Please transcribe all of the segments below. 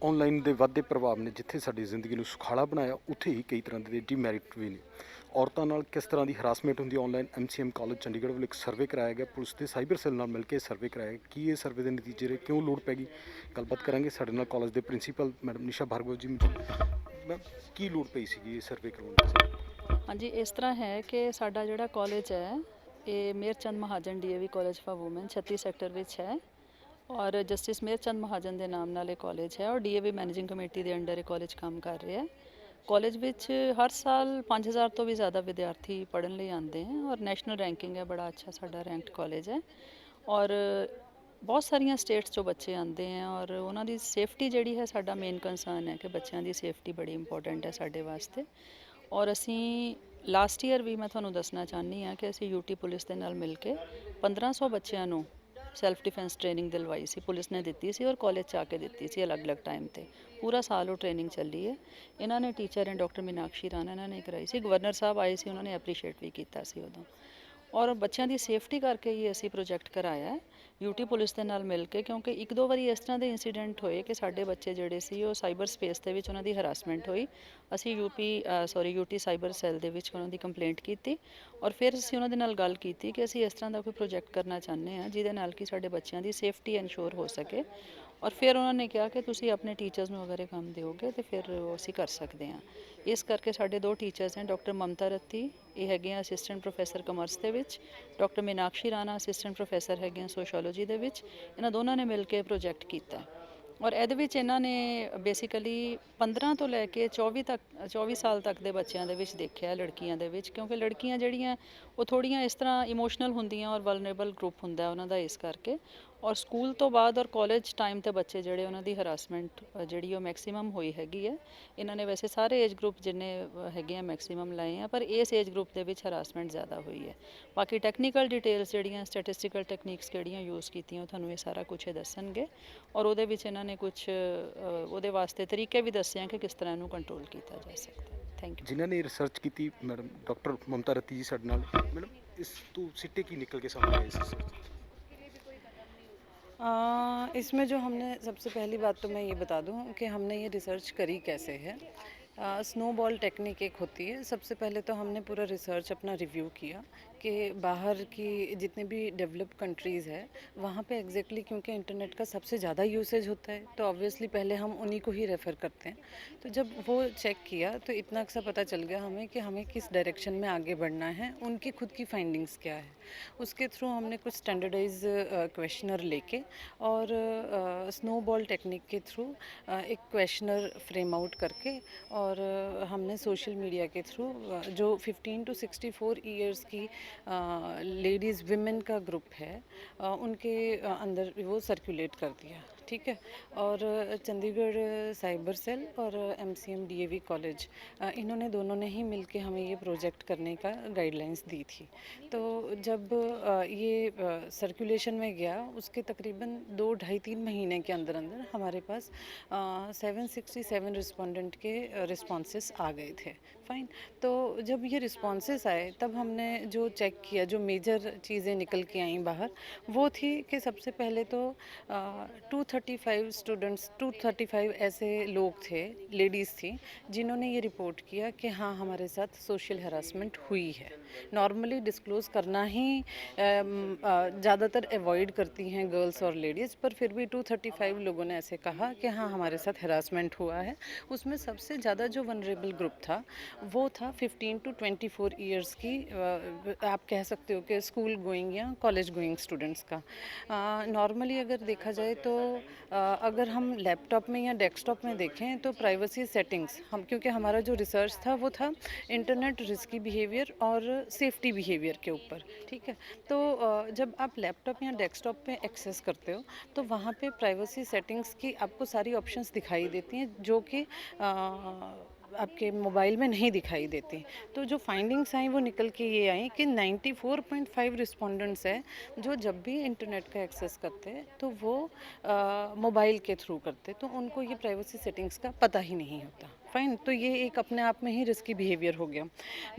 Online ਦੇ ਵੱਧਦੇ ਪ੍ਰਭਾਵ ਨੇ ਜਿੱਥੇ ਸਾਡੀ ਜ਼ਿੰਦਗੀ ਨੂੰ ਸੁਖਾਲਾ ਬਣਾਇਆ, ਉੱਥੇ ਹੀ ਕਈ ਤਰ੍ਹਾਂ ਦੇ ਡੀਮੈਰਿਟ ਵੀ ਨੇ। ਔਰਤਾਂ ਨਾਲ ਕਿਸ ਤਰ੍ਹਾਂ ਦੀ ਹਰਾਸਮੈਂਟ ਹੁੰਦੀ ਹੈ ਆਨਲਾਈਨ, ਐਮਸੀਐਮ ਕਾਲਜ ਚੰਡੀਗੜ੍ਹ ਵੱਲੋਂ ਇੱਕ ਸਰਵੇ ਕਰਾਇਆ ਗਿਆ, ਪੁਲਿਸ ਦੇ ਸਾਈਬਰ ਸੈੱਲ ਨਾਲ ਮਿਲ ਕੇ ਸਰਵੇ ਕਰਾਇਆ ਗਿਆ। ਕੀ ਇਹ ਸਰਵੇ ਦੇ ਨਤੀਜੇ ਰਹੇ, ਕਿਉਂ ਲੋੜ ਪੈ ਗਈ, ਗੱਲਬਾਤ ਕਰਾਂਗੇ। ਸਾਡੇ ਨਾਲ ਕਾਲਜ ਦੇ ਪ੍ਰਿੰਸੀਪਲ ਮੈਡਮ ਨਿਸ਼ਾ ਭਾਰਗਵ ਜੀ ਮੈਮ, ਕੀ ਲੋੜ ਪਈ ਸੀਗੀ ਇਹ ਸਰਵੇ ਕਰਵਾਉਣ ਦੀ? ਹਾਂਜੀ, ਇਸ ਤਰ੍ਹਾਂ ਹੈ ਕਿ ਸਾਡਾ ਜਿਹੜਾ ਕਾਲਜ ਹੈ ਇਹ Mehr Chand Mahajan DAV college for women 36 sector ਵਿੱਚ ਹੈ ਔਰ ਜਸਟਿਸ ਮੇਹਰ ਚੰਦ ਮਹਾਜਨ ਦੇ ਨਾਮ ਨਾਲ ਇਹ ਕਾਲਜ ਹੈ ਔਰ ਡੀਏਵੀ ਮੈਨੇਜਿੰਗ ਕਮੇਟੀ ਦੇ ਅੰਡਰ ਇਹ ਕਾਲਜ ਕੰਮ ਕਰ ਰਿਹਾ ਹੈ। ਕਾਲਜ ਵਿੱਚ ਹਰ ਸਾਲ 5000 ਤੋਂ ਵੀ ਜ਼ਿਆਦਾ ਵਿਦਿਆਰਥੀ ਪੜ੍ਹਨ ਲਈ ਆਉਂਦੇ ਹੈ ਔਰ ਨੈਸ਼ਨਲ ਰੈਂਕਿੰਗ ਹੈ, ਬੜਾ ਅੱਛਾ ਸਾਡਾ ਰੈਂਕਡ ਕਾਲਜ ਹੈ ਔਰ ਬਹੁਤ ਸਾਰੀਆਂ ਸਟੇਟਸ 'ਚੋਂ ਬੱਚੇ ਆਉਂਦੇ ਹੈ ਔਰ ਉਹਨਾਂ ਦੀ ਸੇਫਟੀ ਜਿਹੜੀ ਹੈ ਸਾਡਾ ਮੇਨ ਕੰਸਰਨ ਹੈ ਕਿ ਬੱਚਿਆਂ ਦੀ ਸੇਫਟੀ ਬੜੀ ਇੰਪੋਰਟੈਂਟ ਹੈ ਸਾਡੇ ਵਾਸਤੇ। ਔਰ ਅਸੀਂ ਲਾਸਟ ਈਅਰ ਵੀ ਮੈਂ ਤੁਹਾਨੂੰ ਦੱਸਣਾ ਚਾਹੁੰਦੀ ਹਾਂ ਕਿ ਅਸੀਂ ਯੂਟੀ ਪੁਲਿਸ ਦੇ ਨਾਲ ਮਿਲ ਕੇ 1500 ਬੱਚਿਆਂ ਨੂੰ ਸੈਲਫ ਡਿਫੈਂਸ ਟ੍ਰੇਨਿੰਗ ਦਿਲਵਾਈ ਸੀ, ਪੁਲਿਸ ਨੇ ਦਿੱਤੀ ਸੀ ਔਰ ਕਾਲਜ 'ਚ ਆ ਕੇ ਦਿੱਤੀ ਸੀ ਅਲੱਗ-ਅਲੱਗ ਟਾਈਮ ਤੇ। ਪੂਰਾ ਸਾਲ ਉਹ ਟ੍ਰੇਨਿੰਗ ਚੱਲੀ ਹੈ। ਇਹਨਾਂ ਨੇ ਟੀਚਰ ਹੈ ਡਾਕਟਰ ਮੀਨਾਕਸ਼ੀ ਰਾਣਾ, ਇਹਨਾਂ ਨੇ ਕਰਾਈ ਸੀ। ਗਵਰਨਰ ਸਾਹਿਬ ਆਏ ਸੀ, ਉਹਨਾਂ ਨੇ ਐਪਰੀਸ਼ੀਏਟ ਵੀ ਕੀਤਾ ਸੀ ਉਦੋਂ। ਔਰ ਬੱਚਿਆਂ ਦੀ ਸੇਫਟੀ ਕਰਕੇ ਹੀ ਅਸੀਂ ਪ੍ਰੋਜੈਕਟ ਕਰਾਇਆ ਹੈ ਯੂਟੀ ਪੁਲਿਸ ਦੇ ਨਾਲ ਮਿਲ ਕੇ, ਕਿਉਂਕਿ ਇੱਕ ਦੋ ਵਾਰੀ ਇਸ ਤਰ੍ਹਾਂ ਦੇ ਇੰਸੀਡੈਂਟ ਹੋਏ ਕਿ ਸਾਡੇ ਬੱਚੇ ਜਿਹੜੇ ਸੀ ਉਹ ਸਾਈਬਰ ਸਪੇਸ ਦੇ ਵਿੱਚ ਉਹਨਾਂ ਦੀ ਹਰਾਸਮੈਂਟ ਹੋਈ। ਅਸੀਂ ਯੂਟੀ ਸਾਈਬਰ ਸੈੱਲ ਦੇ ਵਿੱਚ ਉਹਨਾਂ ਦੀ ਕੰਪਲੇਂਟ ਕੀਤੀ ਔਰ ਫਿਰ ਅਸੀਂ ਉਹਨਾਂ ਦੇ ਨਾਲ ਗੱਲ ਕੀਤੀ ਕਿ ਅਸੀਂ ਇਸ ਤਰ੍ਹਾਂ ਦਾ ਕੋਈ ਪ੍ਰੋਜੈਕਟ ਕਰਨਾ ਚਾਹੁੰਦੇ ਹਾਂ ਜਿਹਦੇ ਨਾਲ ਕਿ ਸਾਡੇ ਬੱਚਿਆਂ ਦੀ ਸੇਫਟੀ ਇਨਸ਼ੋਰ ਹੋ ਸਕੇ। ਔਰ ਫਿਰ ਉਹਨਾਂ ਨੇ ਕਿਹਾ ਕਿ ਤੁਸੀਂ ਆਪਣੇ ਟੀਚਰਸ ਨੂੰ ਅਗਰ ਇਹ ਕੰਮ ਦਿਓਗੇ ਤਾਂ ਫਿਰ ਉਹ ਅਸੀਂ ਕਰ ਸਕਦੇ ਹਾਂ। ਇਸ ਕਰਕੇ ਸਾਡੇ ਦੋ ਟੀਚਰਸ ਹਨ, ਡਾਕਟਰ ਮਮਤਾ ਰੱਤੀ, ਇਹ ਹੈਗੇ ਆ ਅਸਿਸਟੈਂਟ ਪ੍ਰੋਫੈਸਰ ਕਮਰਸ ਦੇ ਵਿੱਚ, doctor Meenakshi Rana assistant professor ਹੈਗੇ ਆ ਸੋਸ਼ੋਲੋਜੀ ਦੇ ਵਿੱਚ। ਇਹਨਾਂ ਦੋਨਾਂ ਨੇ ਮਿਲ ਕੇ ਪ੍ਰੋਜੈਕਟ ਕੀਤਾ ਔਰ ਇਹਦੇ ਵਿੱਚ ਇਹਨਾਂ ਨੇ ਬੇਸਿਕਲੀ 15 ਤੋਂ ਲੈ ਕੇ 24 ਸਾਲ ਤੱਕ ਦੇ ਬੱਚਿਆਂ ਦੇ ਵਿੱਚ ਦੇਖਿਆ, ਲੜਕੀਆਂ ਦੇ ਵਿੱਚ, ਕਿਉਂਕਿ ਲੜਕੀਆਂ ਜਿਹੜੀਆਂ ਉਹ ਥੋੜ੍ਹੀਆਂ ਇਸ ਤਰ੍ਹਾਂ ਇਮੋਸ਼ਨਲ ਹੁੰਦੀਆਂ ਔਰ ਵਲਨਰੇਬਲ ਗਰੁੱਪ ਹੁੰਦਾ ਉਹਨਾਂ ਦਾ, ਇਸ ਕਰਕੇ। ਔਰ ਸਕੂਲ ਤੋਂ ਬਾਅਦ ਔਰ ਕਾਲਜ ਟਾਈਮ ਤੇ ਬੱਚੇ ਜਿਹੜੇ ਉਹਨਾਂ ਦੀ ਹਰਾਸਮੈਂਟ ਜਿਹੜੀ ਉਹ ਮੈਕਸਿਮਮ ਹੋਈ ਹੈਗੀ ਹੈ। ਇਹਨਾਂ ਨੇ ਵੈਸੇ ਸਾਰੇ ਏਜ ਗਰੁੱਪ ਜਿੰਨੇ ਹੈਗੇ ਆ ਮੈਕਸਿਮਮ ਲਾਏ ਆ, ਪਰ ਇਸ ਏਜ ਗਰੁੱਪ ਦੇ ਵਿੱਚ ਹਰਾਸਮੈਂਟ ਜ਼ਿਆਦਾ ਹੋਈ ਹੈ। ਬਾਕੀ ਟੈਕਨੀਕਲ ਡਿਟੇਲਸ ਜਿਹੜੀਆਂ ਸਟੈਟਿਸਟੀਕਲ ਟੈਕਨੀਕਸ ਕਿਹੜੀਆਂ ਯੂਜ਼ ਕੀਤੀਆਂ ਉਹ ਤੁਹਾਨੂੰ ਇਹ ਸਾਰਾ ਕੁਛ ਇਹ ਦੱਸਣਗੇ ਔਰ ਉਹਦੇ ਵਿੱਚ ਇਹਨਾਂ ਨੇ ਕੁਛ ਉਹਦੇ ਵਾਸਤੇ ਤਰੀਕੇ ਵੀ ਦੱਸੇ ਆ ਕਿ ਕਿਸ ਤਰ੍ਹਾਂ ਇਹਨੂੰ ਕੰਟਰੋਲ ਕੀਤਾ ਜਾ ਸਕਦਾ। Thank you. ਜਿਨ੍ਹਾਂ ਨੇ ਰਿਸਰਚ ਕੀਤੀ ਮੈਡਮ ਡਾਕਟਰ ਮਮਤਾ ਰੱਤੀ ਜੀ ਸਾਡੇ ਨਾਲ, ਮੈਡਮ ਇਸ ਤੋਂ ਸਿੱਟੇ ਕੀ ਨਿਕਲ के सामने आए इस रिसर्च? इसमें जो हमने सबसे पहली बात तो मैं ये बता दूं कि हमने ये रिसर्च करी कैसे है। स्नोबॉल टेक्निक एक होती है। सबसे पहले तो हमने पूरा रिसर्च अपना रिव्यू किया कि बाहर की जितने भी डेवलप्ड कंट्रीज़ है वहाँ पे एग्जैक्टली क्योंकि इंटरनेट का सबसे ज़्यादा यूसेज होता है तो ऑब्वियसली पहले हम उन्हीं को ही रेफ़र करते हैं। तो जब वो चेक किया तो इतना सा पता चल गया हमें कि हमें किस डायरेक्शन में आगे बढ़ना है, उनकी खुद की फाइंडिंग्स क्या है। उसके थ्रू हमने कुछ स्टैंडर्डाइज क्वेश्चनर लेके और स्नोबॉल टेक्निक के थ्रू एक क्वेश्चनर फ्रेम आउट करके और हमने सोशल मीडिया के थ्रू जो 15 to 64 ईयर्स की लेडीज़ विमेन का ग्रुप है उनके अंदर वो सर्कुलेट कर दिया, ठीक है। और चंडीगढ़ साइबर सेल और एमसीएम डीएवी कॉलेज इन्होंने दोनों ने ही मिलके हमें ये प्रोजेक्ट करने का गाइडलाइंस दी थी। तो जब ये सर्कुलेशन में गया उसके तकरीबन 2-2.5-3 महीने के अंदर अंदर हमारे पास 767 रिस्पोंडेंट के रिस्पॉन्सेस आ गए थे। फाइन। तो जब ये रिस्पॉन्सेस आए तब हमने जो चेक किया, जो मेजर चीज़ें निकल के आई बाहर, वो थी कि सबसे पहले तो 235 ऐसे लोग थे, लेडीज़ थी, जिन्होंने ये रिपोर्ट किया कि हाँ हमारे साथ सोशल हरासमेंट हुई है। नॉर्मली डिस्क्लोज़ करना ही ज़्यादातर अवॉइड करती हैं गर्ल्स और लेडीज़, पर फिर भी 235 लोगों ने ऐसे कहा कि हाँ हमारे साथ हरासमेंट हुआ है। उसमें सबसे ज़्यादा जो वनरेबल ग्रुप था वो था 15 to 24 ईयर्स की, आप कह सकते हो कि स्कूल गोइंग या कॉलेज गोइंग स्टूडेंट्स का। नॉर्मली अगर देखा जाए तो अगर हम लैपटॉप में या डेस्कटॉप में देखें तो प्राइवेसी सेटिंग्स, हम क्योंकि हमारा जो रिसर्च था वो था इंटरनेट रिस्की बिहेवियर और सेफ्टी बिहेवियर के ऊपर, ठीक है। तो जब आप लैपटॉप या डेस्कटॉप पे एक्सेस करते हो तो वहाँ पे प्राइवेसी सेटिंग्स की आपको सारी ऑप्शंस दिखाई देती हैं जो कि आपके मोबाइल में नहीं दिखाई देती। तो जो फाइंडिंग्स आई वो निकल के ये आई कि 94.5 रिस्पोंडेंट्स है जो जब भी इंटरनेट का एक्सेस करते हैं तो वो मोबाइल के थ्रू करते, तो उनको ये प्राइवेसी सेटिंग्स का पता ही नहीं होता। फाइन, तो ये एक अपने आप में ही रिस्की बिहेवियर हो गया।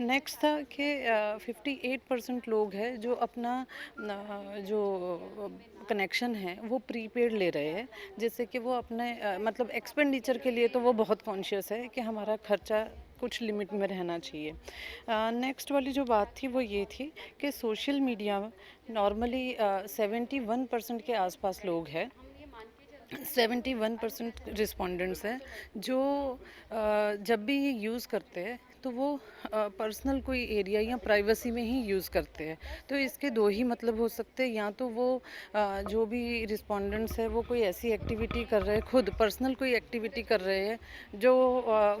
नेक्स्ट था कि 58% लोग हैं जो अपना जो कनेक्शन है वो प्रीपेड ले रहे हैं, जिससे कि वो अपने मतलब एक्सपेंडिचर के लिए तो वो बहुत कॉन्शियस है कि हमारा खर्चा कुछ लिमिट में रहना चाहिए। नेक्स्ट वाली जो बात थी वो ये थी कि सोशल मीडिया नॉर्मली 71% के आसपास लोग हैं, 71% रिस्पोंडेंट्स हैं जो जब भी ये यूज़ करते हैं तो वो पर्सनल कोई एरिया या प्राइवेसी में ही यूज़ करते हैं। तो इसके दो ही मतलब हो सकते हैं, या तो वो जो भी रिस्पोंडेंट्स है वो कोई ऐसी एक्टिविटी कर रहे हैं, खुद पर्सनल कोई एक्टिविटी कर रहे हैं जो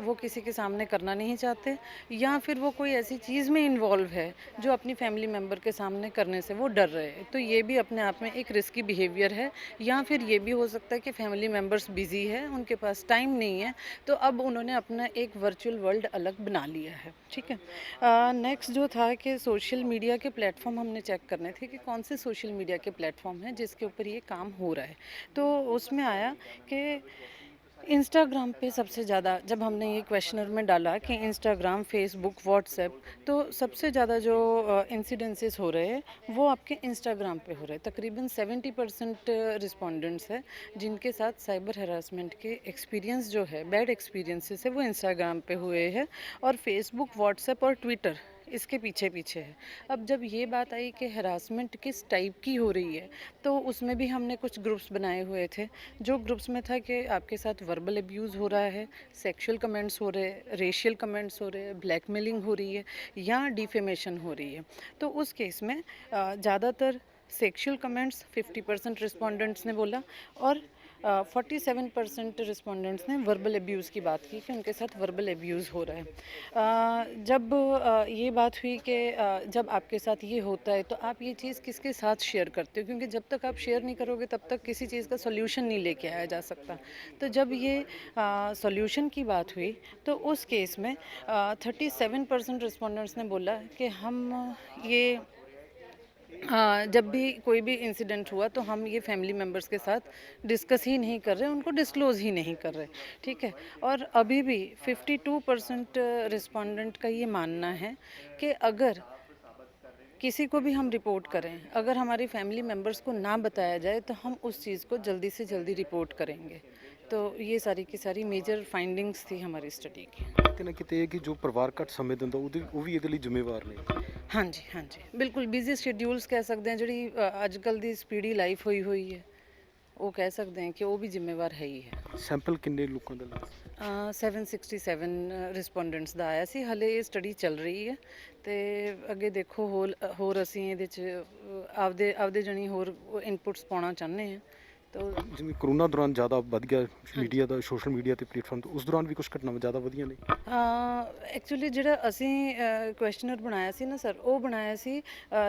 वो किसी के सामने करना नहीं चाहते, या फिर वो कोई ऐसी चीज़ में इन्वॉल्व है जो अपनी फैमिली मेम्बर के सामने करने से वो डर रहे हैं। तो ये भी अपने आप में एक रिस्की बिहेवियर है। या फिर ये भी हो सकता है कि फैमिली मेम्बर्स बिजी है, उनके पास टाइम नहीं है, तो अब उन्होंने अपना एक वर्चुअल वर्ल्ड अलग बना लिया है। ठीक है। नेक्स्ट जो था कि सोशल मीडिया के प्लेटफॉर्म हमने चेक करने थे कि कौन से सोशल मीडिया के प्लेटफॉर्म हैं जिसके ऊपर ये काम हो रहा है। तो उसमें आया कि इंस्टाग्राम पे सबसे ज़्यादा, जब हमने ये क्वेश्चनर में डाला कि इंस्टाग्राम, फेसबुक, व्हाट्सएप, तो सबसे ज़्यादा जो इंसिडेंसेस हो रहे हैं वो आपके इंस्टाग्राम पे हो रहे हैं। तकरीबन 70% रिस्पोंडेंट्स है जिनके साथ साइबर हरासमेंट के एक्सपीरियंस जो है, बैड एक्सपीरियंसेस है, वो इंस्टाग्राम पे हुए हैं, और फेसबुक, व्हाट्सएप और ट्विटर इसके पीछे पीछे है। अब जब ये बात आई कि हरासमेंट किस टाइप की हो रही है, तो उसमें भी हमने कुछ ग्रुप्स बनाए हुए थे। जो ग्रुप्स में था कि आपके साथ वर्बल अब्यूज़ हो रहा है, सेक्सुअल कमेंट्स हो रहे हैं, रेशियल कमेंट्स हो रहे हैं, ब्लैकमेलिंग हो रही है या डिफेमेशन हो रही है। तो उस केस में ज़्यादातर सेक्सुअल कमेंट्स 50% रिस्पोंडेंट्स ने बोला, और 47% रिस्पोंडेंट्स ने वर्बल अब्यूज़ की बात की कि उनके साथ वर्बल अब्यूज़ हो रहा है। जब ये बात हुई कि जब आपके साथ ये होता है तो आप ये चीज़ किसके साथ शेयर करते हो, क्योंकि जब तक आप शेयर नहीं करोगे तब तक किसी चीज़ का सॉल्यूशन नहीं लेके आया जा सकता। तो जब ये सॉल्यूशन की बात हुई तो उस केस में 37% रिस्पोंडेंट्स ने बोला कि हम ये जब भी कोई भी इंसिडेंट हुआ तो हम ये फैमिली मेम्बर्स के साथ डिस्कस ही नहीं कर रहे, उनको डिस्क्लोज़ ही नहीं कर रहे। ठीक है। और अभी भी 52% रिस्पोंडेंट का ये मानना है कि अगर किसी को भी हम रिपोर्ट करें, अगर हमारी फैमिली मेम्बर्स को ना बताया जाए तो हम उस चीज़ को जल्दी से जल्दी रिपोर्ट करेंगे। तो ये सारी की सारी मेजर फाइंडिंग्स थी हमारी स्टडी की। ਕਿਤੇ ਨਾ ਕਿਤੇ ਇਹ ਕਿ ਜੋ ਪਰਿਵਾਰ ਘੱਟ ਸਮੇਂ ਦਿੰਦਾ ਉਹ ਵੀ ਇਹਦੇ ਲਈ ਜ਼ਿੰਮੇਵਾਰ ਨੇ। हाँ जी, हाँ जी, बिल्कुल बिजी शेड्यूल्स कह सकते हैं, जी अजकल की स्पीडी लाइफ हुई है, वो कह सकते हैं कि वो भी जिम्मेवार है ही है। ਸੈਂਪਲ ਕਿੰਨੇ ਲੋਕਾਂ ਦਾ ਲਿਆ? 767 ਰਿਸਪੋਂਡੈਂਟਸ ਦਾ ਆਇਆ ਸੀ। ਹਲੇ ਇਹ ਸਟੱਡੀ ਚੱਲ ਰਹੀ ਹੈ ਤੇ ਅੱਗੇ ਦੇਖੋ ਹੋਰ ਅਸੀਂ ਇਹਦੇ ਚ ਆਪਦੇ ਜਣੀ ਹੋਰ ਇਨਪੁਟਸ ਪਾਉਣਾ ਚਾਹੁੰਦੇ ਹਾਂ। तो ਜਿਵੇਂ ਕਰੋਨਾ ਦੌਰਾਨ ਜ਼ਿਆਦਾ ਵੱਧ ਗਿਆ ਮੀਡੀਆ ਦਾ, ਸੋਸ਼ਲ ਮੀਡੀਆ ਤੇ ਪਲੇਟਫਾਰਮ ਤੇ, ਉਸ ਦੌਰਾਨ ਵੀ ਕੁਝ ਘਟਨਾਵਾਂ ਜ਼ਿਆਦਾ ਵਧੀਆਂ ਨੇ। ਐਕਚੁਅਲੀ ਜਿਹੜਾ ਅਸੀਂ ਕੁਐਸਚਨਰ ਬਣਾਇਆ ਸੀ ਨਾ ਸਰ, ਉਹ ਬਣਾਇਆ ਸੀ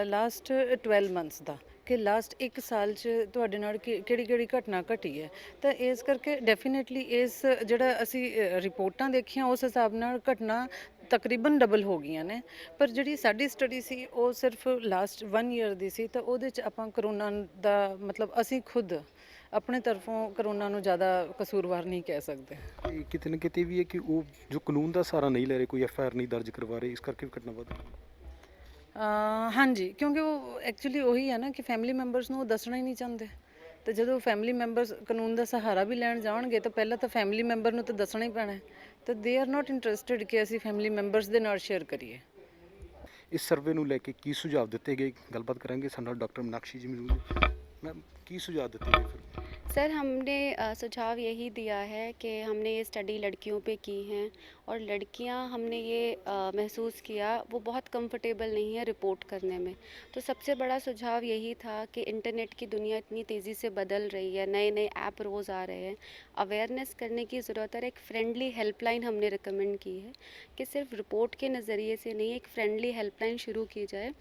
ਲਾਸਟ 12 ਮੰਥਸ ਦਾ, ਕਿ ਲਾਸਟ 1 ਸਾਲ 'ਚ ਤੁਹਾਡੇ ਨਾਲ ਕਿਹੜੀ ਘਟਨਾ ਘਟੀ ਹੈ। ਤਾਂ ਇਸ ਕਰਕੇ ਡੈਫੀਨੇਟਲੀ ਇਸ ਜਿਹੜਾ ਅਸੀਂ ਰਿਪੋਰਟਾਂ ਦੇਖੀਆਂ ਉਸ ਹਿਸਾਬ ਨਾਲ ਘਟਨਾ ਤਕਰੀਬਨ ਡਬਲ ਹੋ ਗਈਆਂ ਨੇ। ਪਰ ਜਿਹੜੀ ਸਾਡੀ ਸਟੱਡੀ ਸੀ ਉਹ ਸਿਰਫ ਲਾਸਟ 1 ਈਅਰ ਦੀ ਸੀ, ਤਾਂ ਉਹਦੇ 'ਚ ਆਪਾਂ ਕਰੋਨਾ ਦਾ ਮਤਲਬ ਅਸੀਂ ਖੁਦ ਆਪਣੇ ਤਰਫੋਂ ਕਰੋਨਾ ਨੂੰ ਜ਼ਿਆਦਾ ਕਸੂਰਵਾਰ ਨਹੀਂ ਕਹਿ ਸਕਦੇ। ਤੇ ਕਿਤੇ ਨਾ ਕਿਤੇ ਵੀ ਹੈ ਕਿ ਉਹ ਜੋ ਕਾਨੂੰਨ ਦਾ ਸਹਾਰਾ ਨਹੀਂ ਲੈ ਰਹੇ, ਕੋਈ ਐਫ ਆਈ ਆਰ ਨਹੀਂ ਦਰਜ ਕਰਵਾ ਰਹੇ, ਇਸ ਕਰਕੇ ਵੀ ਘਟਨਾ ਵੱਧ ਰਹੀ। ਹਾਂਜੀ, ਕਿਉਂਕਿ ਉਹ ਐਕਚੁਅਲੀ ਉਹੀ ਹੈ ਨਾ ਕਿ ਫੈਮਿਲੀ ਮੈਂਬਰਸ ਨੂੰ ਉਹ ਦੱਸਣਾ ਹੀ ਨਹੀਂ ਚਾਹੁੰਦੇ। ਤੇ ਜਦੋਂ ਫੈਮਿਲੀ ਮੈਂਬਰਸ ਕਾਨੂੰਨ ਦਾ ਸਹਾਰਾ ਵੀ ਲੈਣ ਜਾਣਗੇ ਤਾਂ ਪਹਿਲਾਂ ਤਾਂ ਫੈਮਿਲੀ ਮੈਂਬਰ ਨੂੰ ਤਾਂ ਦੱਸਣਾ ਹੀ ਪੈਣਾ ਹੈ। ਤਾਂ ਦੇ ਆਰ ਨਾਟ ਇੰਟਰਸਟਿਡ ਕਿ ਅਸੀਂ ਫੈਮਿਲੀ ਮੈਂਬਰਸ ਦੇ ਨਾਲ ਸ਼ੇਅਰ ਕਰੀਏ। ਇਸ ਸਰਵੇ ਨੂੰ ਲੈ ਕੇ ਕੀ ਸੁਝਾਅ ਦਿੱਤੇ ਗਏ, ਗੱਲਬਾਤ ਕਰਾਂਗੇ। ਸਾਡੇ ਨਾਲ ਡਾਕਟਰ ਮੀਨਾਕਸ਼ੀ ਜੀ ਮੌਜੂਦ ਨੇ। मैम की सुझाव देते हैं फिर? सर हमने सुझाव यही दिया है कि हमने ये स्टडी लड़कियों पे की हैं और लड़कियां हमने ये महसूस किया वो बहुत कंफर्टेबल नहीं है रिपोर्ट करने में। तो सबसे बड़ा सुझाव यही था कि इंटरनेट की दुनिया इतनी तेज़ी से बदल रही है, नए नए ऐप रोज़ आ रहे हैं, अवेयरनेस करने की ज़रूरत है। एक फ्रेंडली हेल्पलाइन हमने रिकमेंड की है कि सिर्फ रिपोर्ट के नज़रिए से नहीं, एक फ्रेंडली हेल्पलाइन शुरू की जाए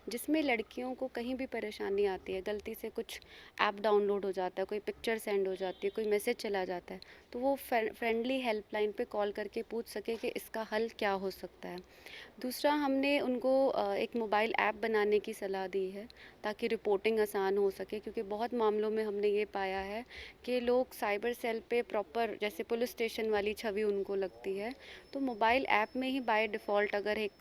जिसमें लड़कियों को कहीं भी परेशानी आती है, गलती से कुछ ऐप डाउनलोड हो जाता है, कोई पिक्चर सेंड हो जाती है, कोई मैसेज चला जाता है, तो वो फ्रेंडली हेल्पलाइन पे कॉल करके पूछ सके कि इसका हल क्या हो सकता है। दूसरा, हमने उनको एक मोबाइल ऐप बनाने की सलाह दी है ताकि रिपोर्टिंग आसान हो सके, क्योंकि बहुत मामलों में हमने ये पाया है कि लोग साइबर सेल पे प्रॉपर जैसे पुलिस स्टेशन वाली छवि उनको लगती है, तो मोबाइल ऐप में ही बाय डिफ़ॉल्ट अगर एक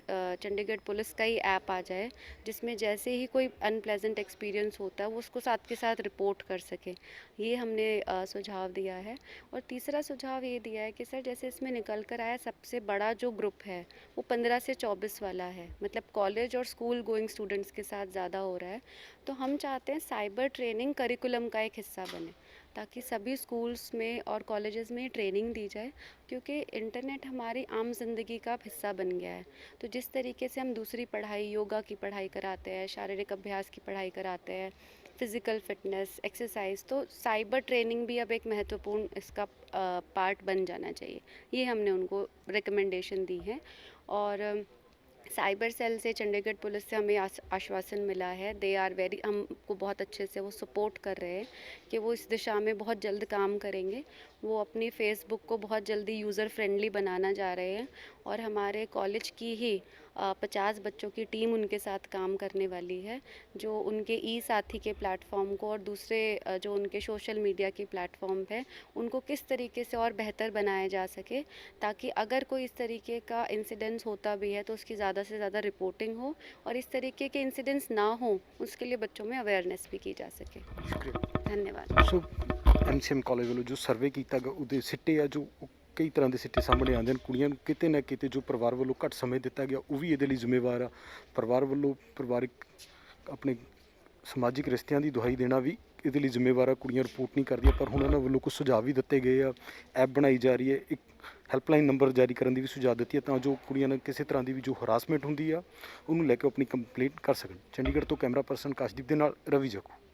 चंडीगढ़ पुलिस का ही ऐप आ जाए जिसमें जैसे ही कोई अनप्लेजेंट एक्सपीरियंस होता है वो उसको साथ के साथ रिपोर्ट कर सके, ये हमने सुझाव दिया है। और तीसरा सुझाव ये दिया है कि सर जैसे इसमें निकल कर आया सबसे बड़ा जो ग्रुप है वो 15 से 24 वाला है, मतलब कॉलेज और स्कूल गोइंग स्टूडेंट्स के साथ ज़्यादा हो रहा है, तो हम चाहते हैं साइबर ट्रेनिंग करिकुलम का एक हिस्सा बने ताकि सभी स्कूल्स में और कॉलेजेस में ट्रेनिंग दी जाए, क्योंकि इंटरनेट हमारी आम जिंदगी का हिस्सा बन गया है। तो जिस तरीके से हम दूसरी पढ़ाई, योगा की पढ़ाई कराते हैं, शारीरिक अभ्यास की पढ़ाई कराते हैं, फिज़िकल फिटनेस, एक्सरसाइज, तो साइबर ट्रेनिंग भी अब एक महत्वपूर्ण इसका पार्ट बन जाना चाहिए। ये हमने उनको रिकमेंडेशन दी है। और साइबर सेल से, चंडीगढ़ पुलिस से हमें आश्वासन मिला है, दे आर वेरी, हमको बहुत अच्छे से वो सपोर्ट कर रहे हैं कि वो इस दिशा में बहुत जल्द काम करेंगे। वो अपनी फेसबुक को बहुत जल्दी यूज़र फ्रेंडली बनाना जा रहे हैं और हमारे कॉलेज की ही 50 बच्चों की टीम उनके साथ काम करने वाली है, जो उनके ई साथी के प्लेटफॉर्म को और दूसरे जो उनके सोशल मीडिया के प्लेटफॉर्म है उनको किस तरीके से और बेहतर बनाया जा सके, ताकि अगर कोई इस तरीके का इंसिडेंस होता भी है तो उसकी ज़्यादा से ज़्यादा रिपोर्टिंग हो और इस तरीके के इंसिडेंट्स ना हो उसके लिए बच्चों में अवेयरनेस भी की जा सके। शुक्रिया। धन्यवाद। ਸੋ ਐਮਸੀਐਮ ਕਾਲਜ ਵੱਲੋਂ ਜੋ ਸਰਵੇ ਕੀਤਾ ਗਿਆ ਉਹਦੇ ਸਿੱਟੇ ਆ ਜੋ ਉਹ ਕਈ ਤਰ੍ਹਾਂ ਦੇ ਸਿੱਟੇ ਸਾਹਮਣੇ ਆਉਂਦੇ ਨੇ। ਕੁੜੀਆਂ ਨੂੰ ਕਿਤੇ ਨਾ ਕਿਤੇ ਜੋ ਪਰਿਵਾਰ ਵੱਲੋਂ ਘੱਟ ਸਮੇਂ ਦਿੱਤਾ ਗਿਆ ਉਹ ਵੀ ਇਹਦੇ ਲਈ ਜ਼ਿੰਮੇਵਾਰ ਆ। ਪਰਿਵਾਰ ਵੱਲੋਂ ਪਰਿਵਾਰਿਕ ਆਪਣੇ ਸਮਾਜਿਕ ਰਿਸ਼ਤਿਆਂ ਦੀ ਦੁਹਾਈ ਦੇਣਾ ਵੀ ਇਹਦੇ ਲਈ ਜ਼ਿੰਮੇਵਾਰ ਆ। ਕੁੜੀਆਂ ਰਿਪੋਰਟ ਨਹੀਂ ਕਰਦੀਆਂ, ਪਰ ਹੁਣ ਇਹਨਾਂ ਵੱਲੋਂ ਕੁਝ ਸੁਝਾਅ ਵੀ ਦਿੱਤੇ ਗਏ ਆ। ਐਪ ਬਣਾਈ ਜਾ ਰਹੀ ਹੈ, ਇੱਕ ਹੈਲਪਲਾਈਨ ਨੰਬਰ ਜਾਰੀ ਕਰਨ ਦੀ ਵੀ ਸੁਝਾਅ ਦਿੱਤੀ ਹੈ ਤਾਂ ਜੋ ਕੁੜੀਆਂ ਨਾਲ ਕਿਸੇ ਤਰ੍ਹਾਂ ਦੀ ਵੀ ਜੋ ਹਰਾਸਮੈਂਟ ਹੁੰਦੀ ਆ ਉਹਨੂੰ ਲੈ ਕੇ ਆਪਣੀ ਕੰਪਲੇਂਟ ਕਰ ਸਕਣ। ਚੰਡੀਗੜ੍ਹ ਤੋਂ ਕੈਮਰਾ ਪਰਸਨ ਕਾਸ਼ਦੀਪ ਦੇ ਨਾਲ ਰਵੀ ਜੱਖੂ।